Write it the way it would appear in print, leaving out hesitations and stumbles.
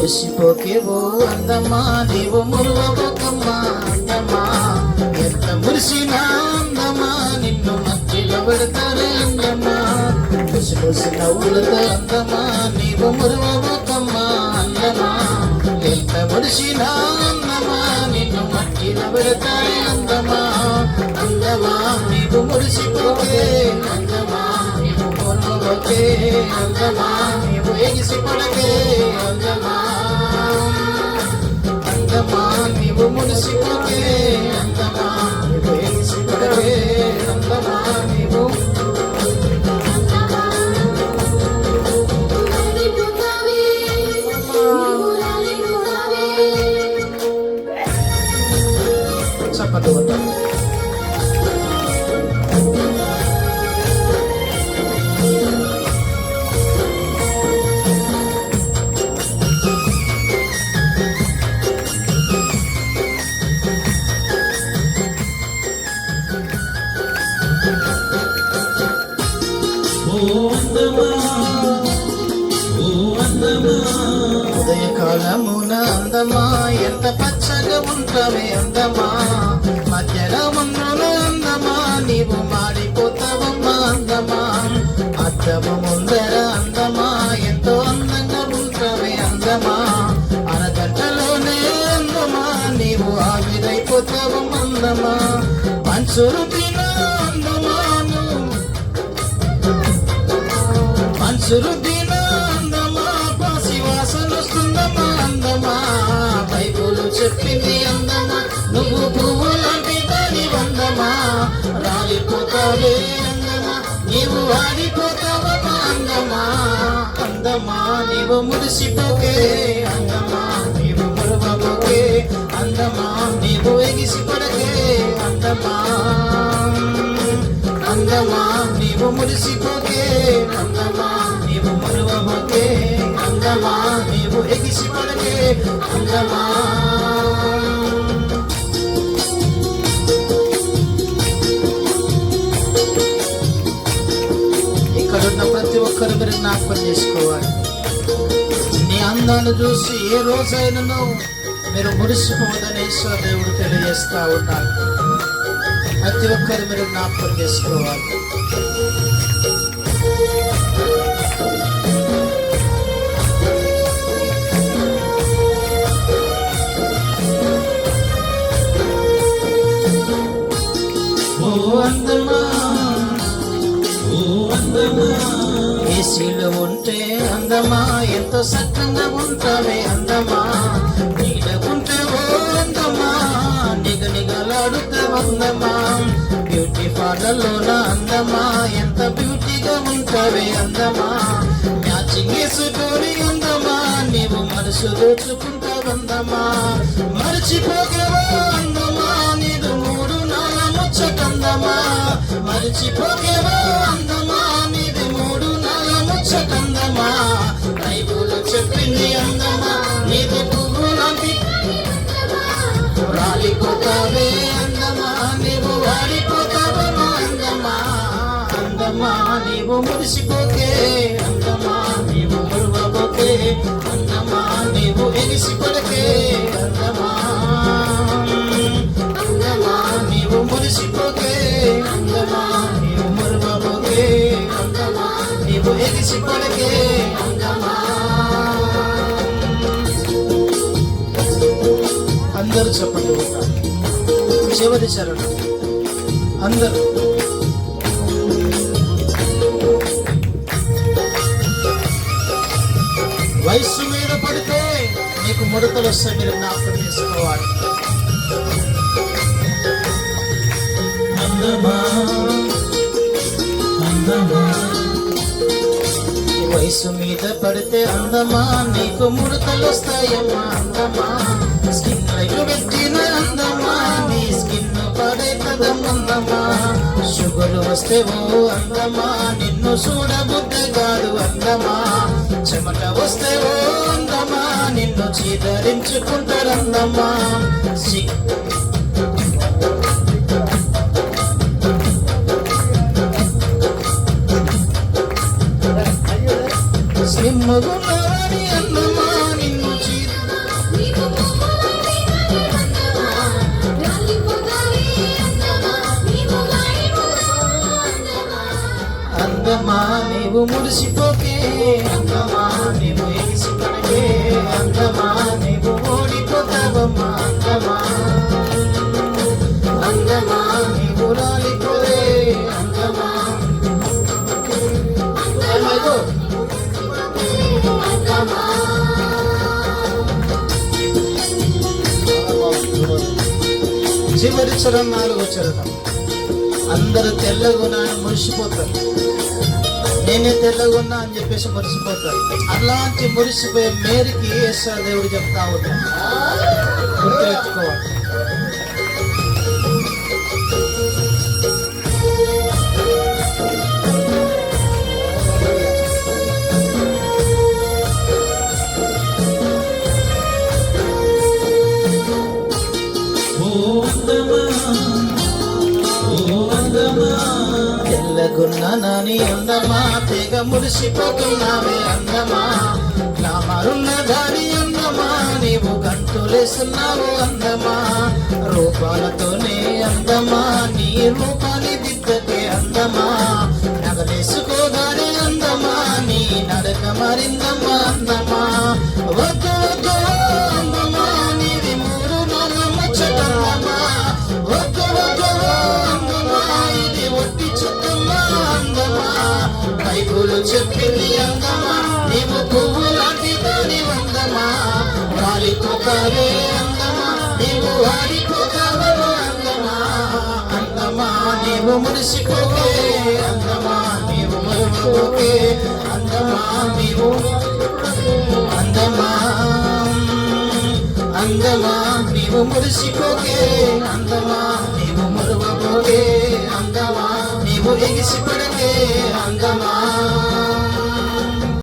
మురిసిపోకేవో అందమా నీవు మురువబోకమ్మా అందమా ఎంత మురిసినా అందమా నిన్ను మధ్యలో పెడతారే అందమా ముసి ముసి నవ్వులతో అందమా నీవు మురువబోకమ్మా అందమా ఎంత మురిసినా అందమా నిన్ను మధ్యలో పెడతారే అందమా అందమా నీవు మురిసిపోకే అందమా నీవు మురువబోకే అందమా నీవు ఎగిసి పడకే అందమా అందమా నీవు మురిసిపోకే అందమా నీవు ఎగిసి పడకే అందమా నీవు చప్పట్లు కొట్టాలి. ఉదయకాలమున అందమా ఎంత పచ్చగా ఉంటావే అందమా మధ్యాహ్నమున అందమా నీవు మాడిపోతావమ్మా అందమా అద్దము ముందర అందమా ఎంతో అందంగా ఉంటావే అందమా అరగంటలోనే అందమా నీవు ఆవిరైపోతావమ్మా అందమా మనుషులు తినా అందమాను మనుషులు తినా అందమా పాసి వాసన వస్తుందమ్మా అందమా బైబులు చెప్పింది అందమా నువ్వు పువ్వు లాంటి దాని అందమా రాలిపోతావే అందమా నీవు వాడిపోతావమ్మా అందమా అందమా నీవు మురిసిపోకే అందమా నీవు మురవబోకే అందమా నీవు ఎగిసిపడకే అందమా అందమా నీవు మురిసిపోకే అందమా నీవు మరువబోకే అందమా నీవు ఎగిసిపడకే అందమా ఇక్కడున్న ప్రతి ఒక్కరు మీరు జ్ఞాపకం చేసుకోవాలి. నీ అందాన్ని చూసి ఏ రోజైనా మీరు మురిసిపోవద్దని దేవుడు తెలియజేస్తా ఉన్నారు. ప్రతి ఒక్కరు మీరు జ్ఞాపకం చేసుకోవాలి. ఏసీలో ఉంటే అందమా ఎంతో చక్కగా ఉంటావే అందమా నీడకుంటే ఓ అందమా నిగనిగలాడుతావు అందమా బ్యూటీ పార్లర్లోన అందమా ఎంత బ్యూటీగా ఉంటావే అందమా మ్యాచింగ్ వేసుకొని అందమా నీవు మనసు దోచుకుంటావు అందమా మర్చిపోకేవో అందమా నీదు మూడు నాల ముచ్చటందమా మర్చిపోకేవో అందమా నీది మూడు నాల ముచ్చటందమా బైబులు చెప్పింది అందమా నీది పువ్వు లాంటి రాలిపోతావే అందమా నీవు వాడిపోతావమ్మా అందమా అందమా నీవు మురిసిపోకే అందమా నీవు మురువబోకే అందమా నీవు ఎగిసిపడకే అందమా అందమా నీవు మురిసిపోకే అందమా నీవు మురువబోకే అందమా నీవు ఎగిసిపడకే అందమా అందరూ చెప్పండి. చివరి చరణం అందరూ వయస్సు మీద పడితే నీకు ముడతలు వస్తాయి. మీరు జ్ఞాపకం చేసుకోవాలి. అందమా అందమా వయసు మీద పడితే అందమా నీకు ముడతలు వస్తాయమ్మా అందమా స్కిన్ లైట్ పెట్టిన అందమా నీ స్కిన్ పడేతదమ్మా షుగర్ వస్తే ఓ అందమా నిన్ను చూడబుద్ధి కాదు అందమా చెమట వస్తే ఓ అందమా నిన్ను చీదరించుకుంటారన్నమ్మా సిమ్మగున్నాని అన్నమా నిన్ను మురిసిపోకే అందమా, నీవు ఎగిసిపడకే అందమా, నీవు ఓడిపోతావమ్మా అందమా, అందమా నీవు రాలిపోరే అందమా. చివరి చరణం 4వ చరణం. అందరూ తెల్లగున్నా అని మురిసిపోతారు, నేనే తెల్లగున్నా అని చెప్పేసి మురిసిపోతారు. అలాంటి మురిసిపోయే మేరికి యేసు దేవుడు చెప్తా ఉంటాడు, గుర్తుపెట్టుకోవాలి. తెల్లగున్నానని అందమా, తెగ మురిసిపోతున్నావే అందమా, గ్లామరున్న దాని అందమా, నీవు గంతులేస్తున్నావు అందమా, రూపాలతోనే అందమా, నీ రూపాన్ని దిద్దకే అందమా, నగలేసుకోగానే అందమా, నీ నడక మరిందమ్మా అందమా, వద్దు వద్దు అందమా, నీది మూడు నాలుగు ముచ్చటమ్మా, వద్దు వద్దు అందమా, ఇది ఒట్టి చుట్టమ్మా అందమా, బైబులు చెప్పింది అందమా, నీవు పువ్వు లాంటి దాని అందమా, వాలిపోతావే అందమా, నీవు వాడిపోతావే అందమా, అందమా నీవు మురిసిపోకే అందమా, నీవు మరువపోకే అందమా, నీవు అందమా, అందమా నీవు మురిసిపోకే అందమా, నీవు మరువపోకే అందమా, నీవు ఎగిసిపడకే అందమా.